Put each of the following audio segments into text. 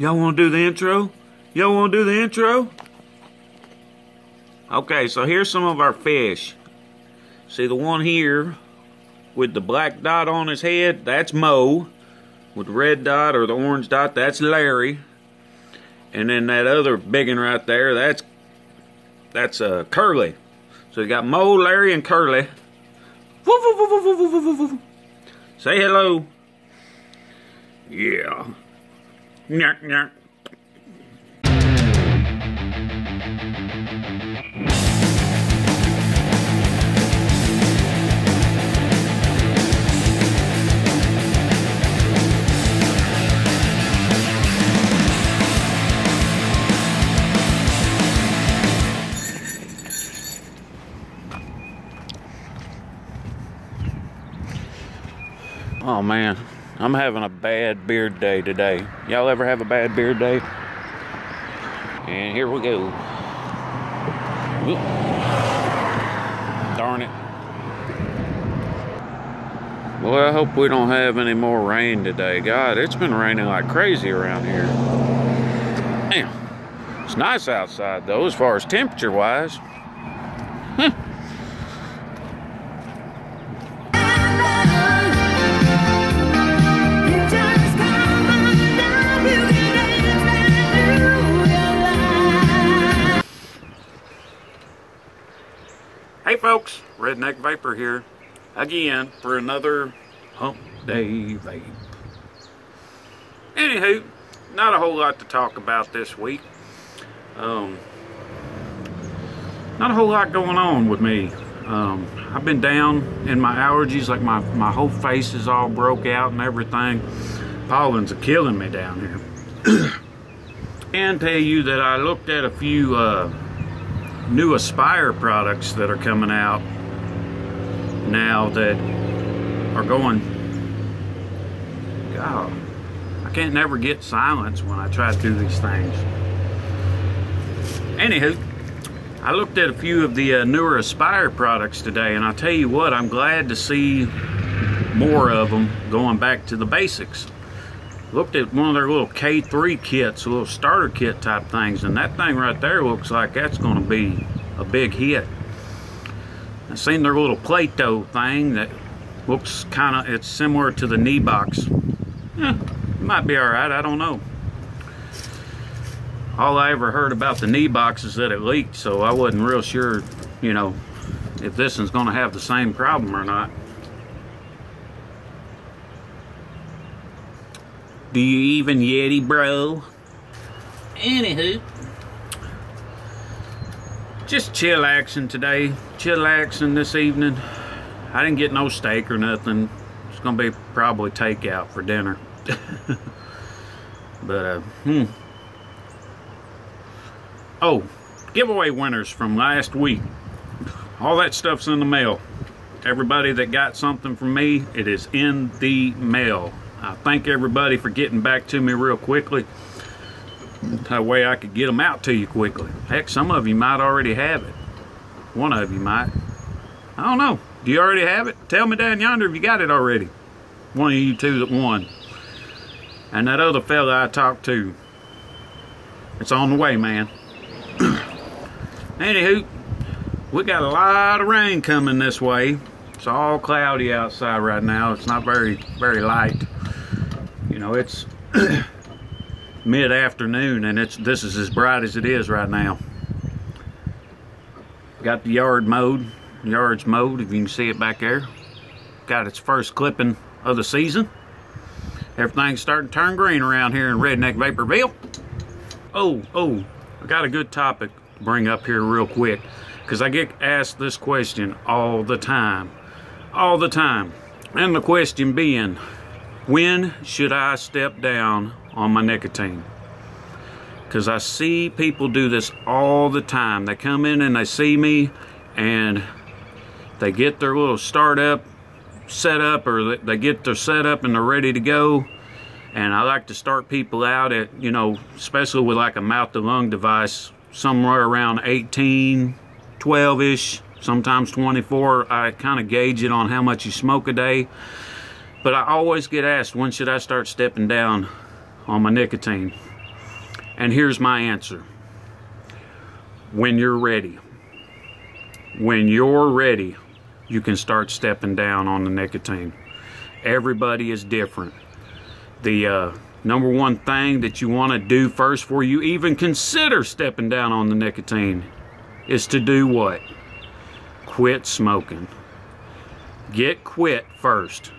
Y'all want to do the intro? Y'all want to do the intro? Okay, so here's some of our fish. See the one here with the black dot on his head? That's Mo. With the red dot or the orange dot, that's Larry. And then that other big one right there, that's Curly. So you got Mo, Larry, and Curly. Woof, woof, woof, woof, woof, woof, woof. Say hello. Yeah. Nyah, nyah. Oh man, I'm having a bad beard day today. Y'all ever have a bad beard day? And here we go. Oop. Darn it. Well, I hope we don't have any more rain today. God, it's been raining like crazy around here. Damn. It's nice outside though, as far as temperature wise. Huh. Hey folks, Redneck Vaper here again for another hump day vape. Anywho, not a whole lot to talk about this week. Not a whole lot going on with me. I've been down in my allergies, like my whole face is all broke out and everything. Pollen's are killing me down here. And tell you that I looked at a few new Aspire products that are coming out now that are going, God, I can't never get silence when I try to do these things. Anywho, I looked at a few of the newer Aspire products today, and I'll tell you what, I'm glad to see more of them going back to the basics. Looked at one of their little K3 kits, little starter kit type things, and that thing right there looks like that's going to be a big hit. I seen their little Play-Doh thing that looks kind of, it's similar to the knee box. It might be alright, I don't know. All I ever heard about the knee box is that it leaked, so I wasn't real sure, you know, if this one's going to have the same problem or not. Do you even Yeti, bro? Anywho, just chillaxing today. Chillaxing this evening. I didn't get no steak or nothing. It's gonna be probably takeout for dinner. But oh, giveaway winners from last week. All that stuff's in the mail. Everybody that got something from me, it is in the mail. I thank everybody for getting back to me real quickly. That way I could get them out to you quickly. Heck, some of you might already have it. One of you might. I don't know. Do you already have it? Tell me down yonder if you got it already. One of you two that won. And that other fella I talked to. It's on the way, man. Anywho, we got a lot of rain coming this way. It's all cloudy outside right now. It's not very light. You know, it's mid-afternoon and this is as bright as it is right now. Got the yard mowed. Yard's mowed, if you can see it back there. Got its first clipping of the season. Everything's starting to turn green around here in Redneck Vaporville. Oh, I got a good topic to bring up here real quick, because I get asked this question all the time. All the time. And the question being, when should I step down on my nicotine? Because I see people do this all the time. They come in and they see me and they get their little startup set up, or they get their setup and they're ready to go. And I like to start people out at, you know, especially with like a mouth-to-lung device, somewhere around 18, 12-ish, sometimes 24. I kind of gauge it on how much you smoke a day. But I always get asked, when should I start stepping down on my nicotine? And here's my answer. When you're ready. When you're ready, you can start stepping down on the nicotine. Everybody is different. The number one thing that you want to do first before you even consider stepping down on the nicotine is to do what? Quit smoking. Get quit first.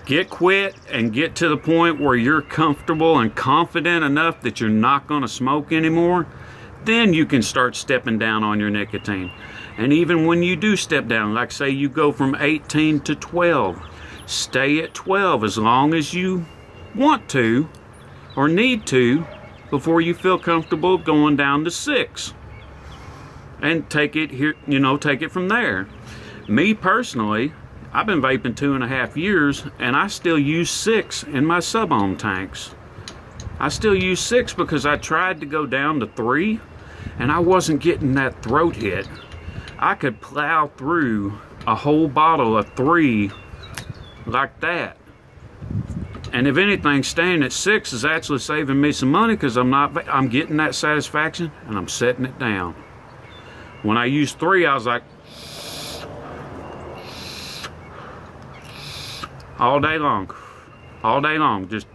Get quit and get to the point where you're comfortable and confident enough that you're not going to smoke anymore. Then you can start stepping down on your nicotine. And even when you do step down, like say you go from 18 to 12, stay at 12 as long as you want to or need to before you feel comfortable going down to 6. And take it here, you know, take it from there. Me personally, I've been vaping 2.5 years and I still use 6 in my sub-ohm tanks. I still use 6 because I tried to go down to 3 and I wasn't getting that throat hit. I could plow through a whole bottle of 3 like that. And if anything, staying at 6 is actually saving me some money because I'm getting that satisfaction and I'm setting it down. When I used 3, I was like, all day long, just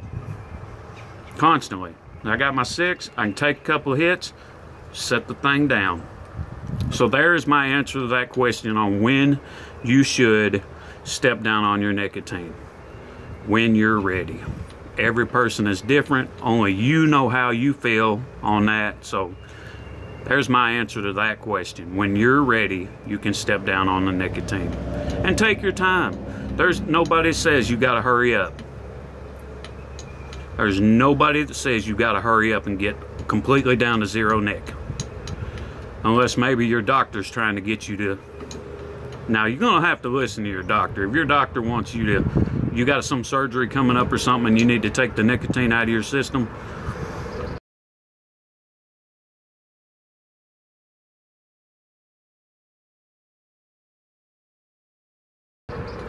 constantly. I got my 6, I can take a couple of hits, set the thing down. So there's my answer to that question on when you should step down on your nicotine. When you're ready. Every person is different, only you know how you feel on that. So there's my answer to that question. When you're ready, you can step down on the nicotine. And take your time. There's nobody that says you gotta hurry up. There's nobody that says you gotta hurry up and get completely down to 0 nic. Unless maybe your doctor's trying to get you to. Now you're gonna have to listen to your doctor. If your doctor wants you to, you got some surgery coming up or something and you need to take the nicotine out of your system,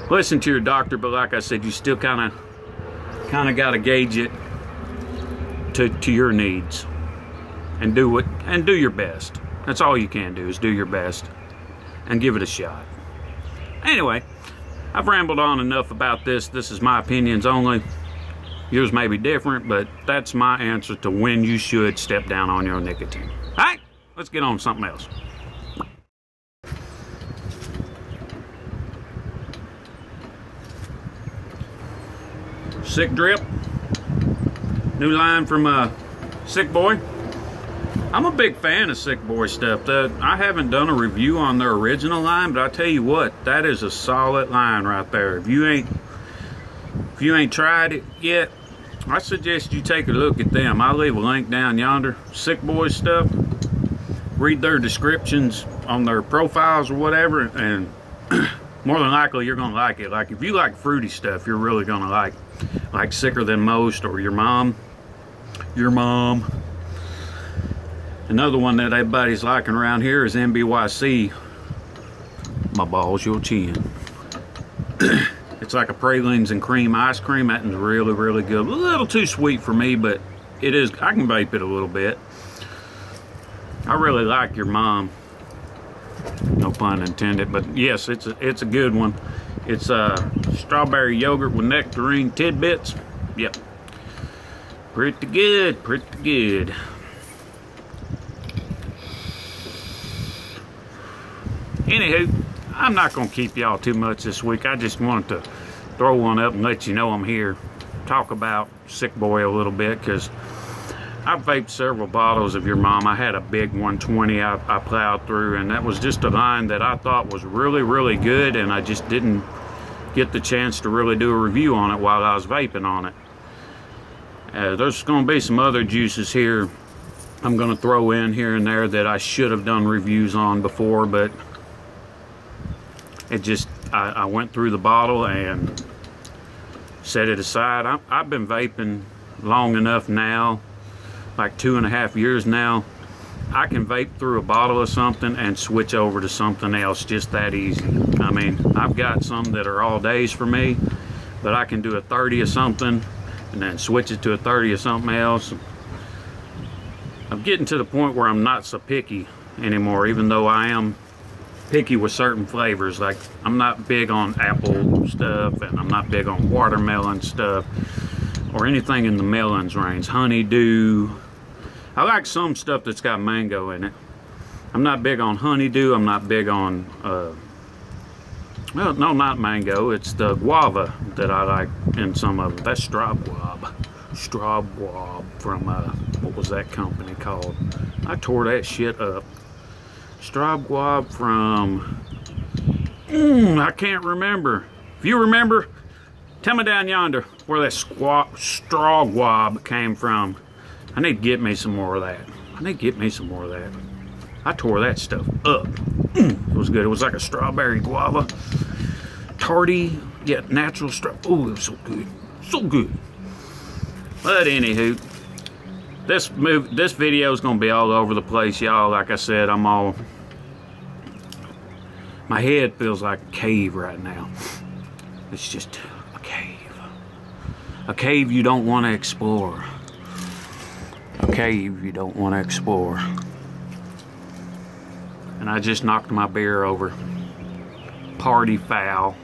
listen to your doctor, but like I said, you still kind of got to gauge it to your needs and do your best. That's all you can do, is do your best and give it a shot. Anyway, I've rambled on enough about this. This is my opinions only. Yours may be different, but that's my answer to when you should step down on your nicotine. All right, let's get on to something else. Sick Drip, new line from SicBoy. I'm a big fan of SicBoy stuff. I haven't done a review on their original line, but I tell you what, that is a solid line right there. If you ain't tried it yet, I suggest you take a look at them. I'll leave a link down yonder. SicBoy stuff. Read their descriptions on their profiles or whatever, and more than likely you're gonna like it. Like if you like fruity stuff, you're really gonna like Sicker Than Most or Your Mom. Another one that everybody's liking around here is MBYC. My balls, your chin. It's like a pralines and cream ice cream. That is really, really good. A little too sweet for me, but it is. I can vape it a little bit. I really like Your Mom. No pun intended, but yes, it's a good one. It's strawberry yogurt with nectarine tidbits. Yep. Pretty good, pretty good. Anywho, I'm not going to keep y'all too much this week. I just wanted to throw one up and let you know I'm here. Talk about SicBoy a little bit, because I've vaped several bottles of Your Mom. I had a big 120 I plowed through, and that was just a line that I thought was really, really good, and I just didn't get the chance to really do a review on it while I was vaping on it. There's going to be some other juices here I'm going to throw in here and there that I should have done reviews on before, but it just, I went through the bottle and set it aside. I've been vaping long enough now, like 2.5 years now. I can vape through a bottle of something and switch over to something else just that easy. I mean, I've got some that are all days for me, but I can do a 30 of something and then switch it to a 30 of something else. I'm getting to the point where I'm not so picky anymore, even though I am picky with certain flavors. Like, I'm not big on apple stuff, and I'm not big on watermelon stuff, or anything in the melons range. Honeydew. I like some stuff that's got mango in it. I'm not big on honeydew. I'm not big on, well, no, not mango. It's the guava that I like in some of it. That's straw guava. Straw guava from, what was that company called? I tore that shit up. Straw guava from, I can't remember. If you remember, tell me down yonder where that straw guava came from. I need to get me some more of that. I tore that stuff up. It was good. It was like a strawberry guava. Tarty, yet natural straw. Oh, it was so good. So good. But anywho, this video is going to be all over the place, y'all. Like I said, my head feels like a cave right now. It's just a cave. A cave you don't want to explore. A cave you don't want to explore. And I just knocked my beer over. Party foul.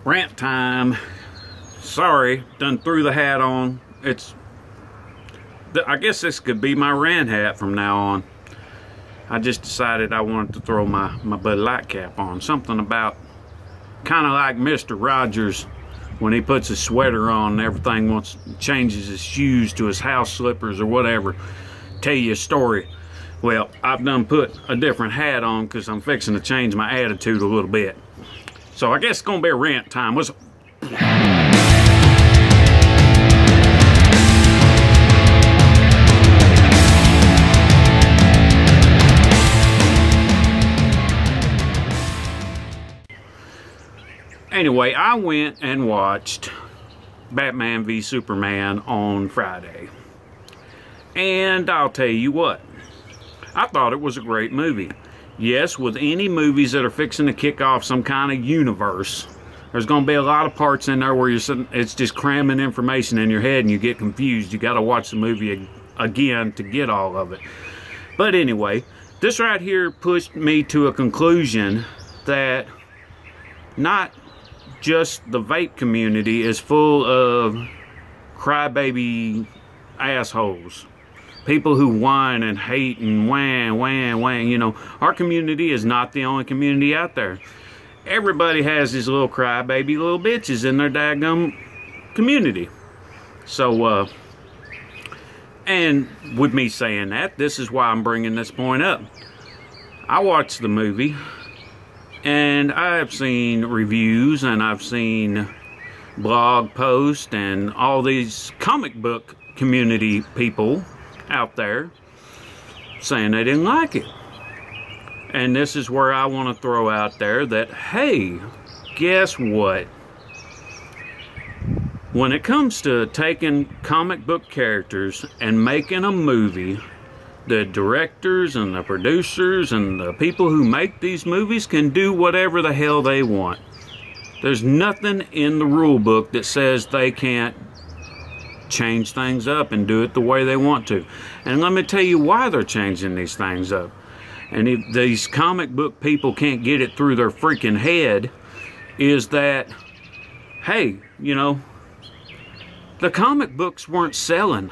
Rant time. Sorry, done threw the hat on. I guess this could be my rant hat from now on. I just decided I wanted to throw my Bud Light cap on. Something about, kind of like Mr. Rogers when he puts his sweater on and everything changes his shoes to his house slippers or whatever. Tell you a story. Well, I've done put a different hat on because I'm fixing to change my attitude a little bit. So I guess it's gonna be a rant time. Anyway, I went and watched Batman v Superman on Friday. And I'll tell you what, I thought it was a great movie. Yes, with any movies that are fixing to kick off some kind of universe, there's going to be a lot of parts in there where it's just cramming information in your head and you get confused. You got to watch the movie again to get all of it. But anyway, this right here pushed me to a conclusion that not just the vape community is full of crybaby assholes. People who whine and hate and whang. You know, our community is not the only community out there. Everybody has these little crybaby little bitches in their daggum community. So, and with me saying that, this is why I'm bringing this point up. I watched the movie, and I've seen reviews, and I've seen blog posts, and all these comic book community people out there saying they didn't like it. And this is where I want to throw out there that, hey, guess what? When it comes to taking comic book characters and making a movie, the directors and the producers and the people who make these movies can do whatever the hell they want. There's nothing in the rule book that says they can't change things up and do it the way they want to. And let me tell you why they're changing these things up. And if these comic book people can't get it through their freaking head, is that, hey, you know, the comic books weren't selling.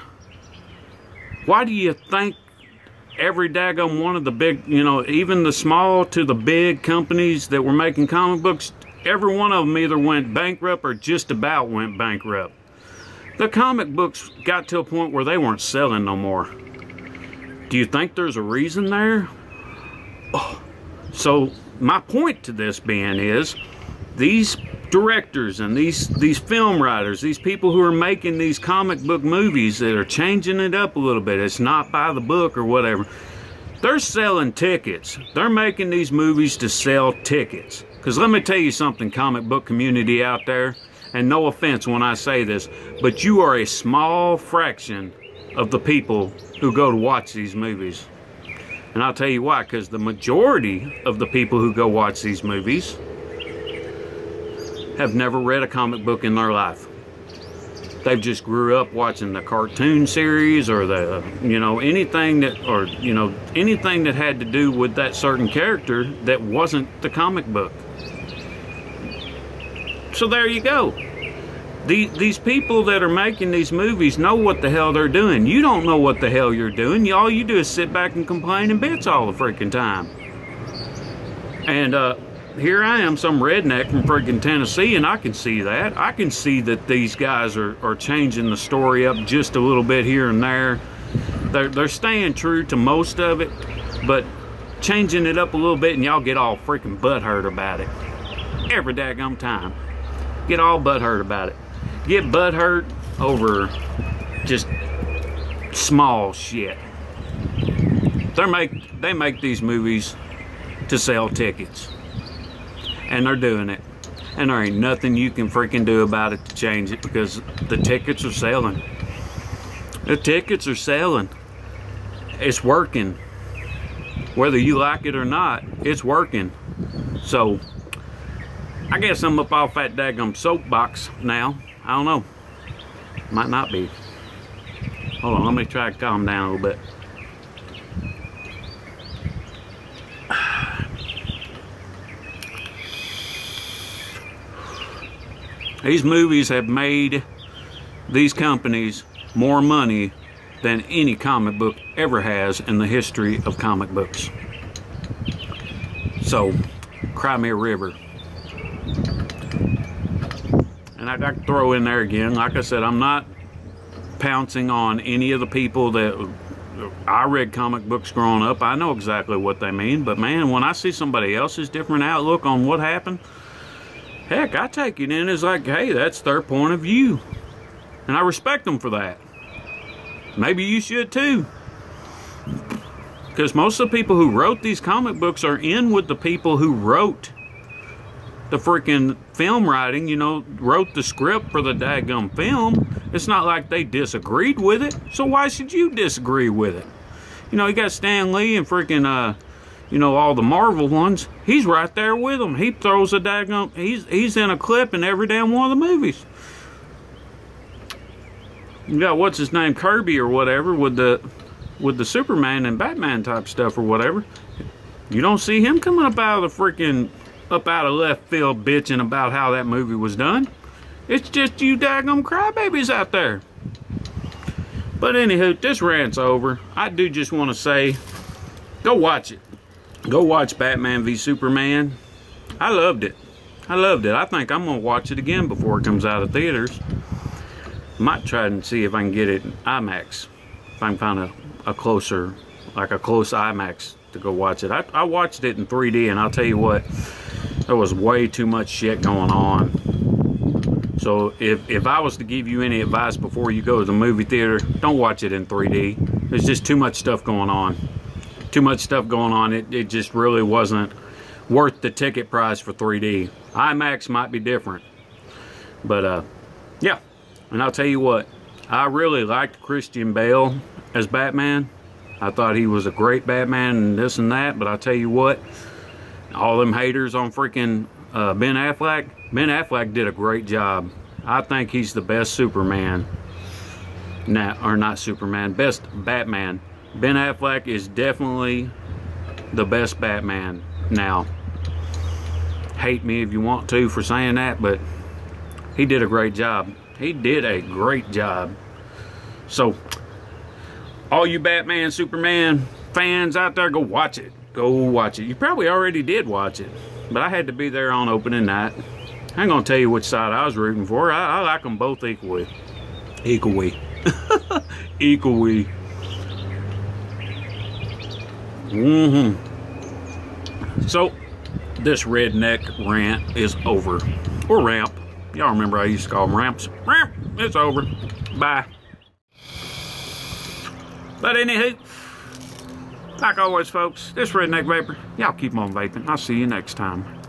Why do you think every daggone one of the big, you know, even the small to the big companies that were making comic books, every one of them either went bankrupt or just about went bankrupt? The comic books got to a point where they weren't selling no more. Do you think there's a reason there? Oh. So my point to this being is, these directors and these film writers, these people who are making these comic book movies that are changing it up a little bit, it's not by the book or whatever, they're selling tickets. They're making these movies to sell tickets. Because let me tell you something, comic book community out there, and no offense when I say this, but you are a small fraction of the people who go to watch these movies. And I'll tell you why, because the majority of the people who go watch these movies have never read a comic book in their life. They've just grew up watching the cartoon series or the, you know, anything that, or, you know, anything that had to do with that certain character that wasn't the comic book. So there you go. These people that are making these movies know what the hell they're doing. You don't know what the hell you're doing. All you do is sit back and complain and bitch all the freaking time. And here I am, some redneck from freaking Tennessee, and I can see that. I can see that these guys are changing the story up just a little bit here and there. They're staying true to most of it, but changing it up a little bit, and y'all get all freaking butthurt about it. Every daggum time. Get all butthurt about it. Get butthurt over just small shit. They make these movies to sell tickets. And they're doing it. And there ain't nothing you can freaking do about it to change it, because the tickets are selling. The tickets are selling. It's working. Whether you like it or not, it's working. So, I guess I'm up off that daggum soapbox now. I don't know. Might not be. Hold on, let me try to calm down a little bit. These movies have made these companies more money than any comic book ever has in the history of comic books. So, cry me a river. And I can throw in there again, like I said, I'm not pouncing on any of the people that I read comic books growing up. I know exactly what they mean, but man, when I see somebody else's different outlook on what happened, heck, I take it in as like, hey, that's their point of view. And I respect them for that. Maybe you should too. Because most of the people who wrote these comic books are in with the people who wrote the freaking film writing, you know, wrote the script for the daggum film. It's not like they disagreed with it. So why should you disagree with it? You know, you got Stan Lee and freaking, you know, all the Marvel ones. He's right there with them. He throws a daggum, he's in a clip in every damn one of the movies. You got, what's his name, Kirby or whatever, with the Superman and Batman type stuff or whatever. You don't see him coming up out of the freaking, up out of left field bitching about how that movie was done. It's just you daggum crybabies out there. But anywho, this rant's over. I do just want to say, go watch it. Go watch Batman v Superman. I loved it. I loved it. I think I'm going to watch it again before it comes out of theaters. Might try and see if I can get it in IMAX. If I can find a closer, like a close IMAX to go watch it. I watched it in 3D, and I'll tell you what, there was way too much shit going on. So if I was to give you any advice before you go to the movie theater, don't watch it in 3D. There's just too much stuff going on. Too much stuff going on. It just really wasn't worth the ticket price for 3D. IMAX might be different. But yeah. And I'll tell you what, I really liked Christian Bale as Batman. I thought he was a great Batman and this and that, but I'll tell you what, all them haters on freaking Ben Affleck did a great job. I think he's the best Superman. Or not Superman, best Batman. Ben Affleck is definitely the best Batman now. Hate me if you want to for saying that, but he did a great job. He did a great job. So, all you Batman, Superman fans out there, go watch it. Go watch it. You probably already did watch it, but I had to be there on opening night. I ain't gonna tell you which side I was rooting for. I like them both equally. Equally. Equally. So, this redneck rant is over. Or ramp. Y'all remember I used to call them ramps. Ramp, it's over. Bye. But anywho, like always folks, this Redneck Vaper, y'all keep on vaping. I'll see you next time.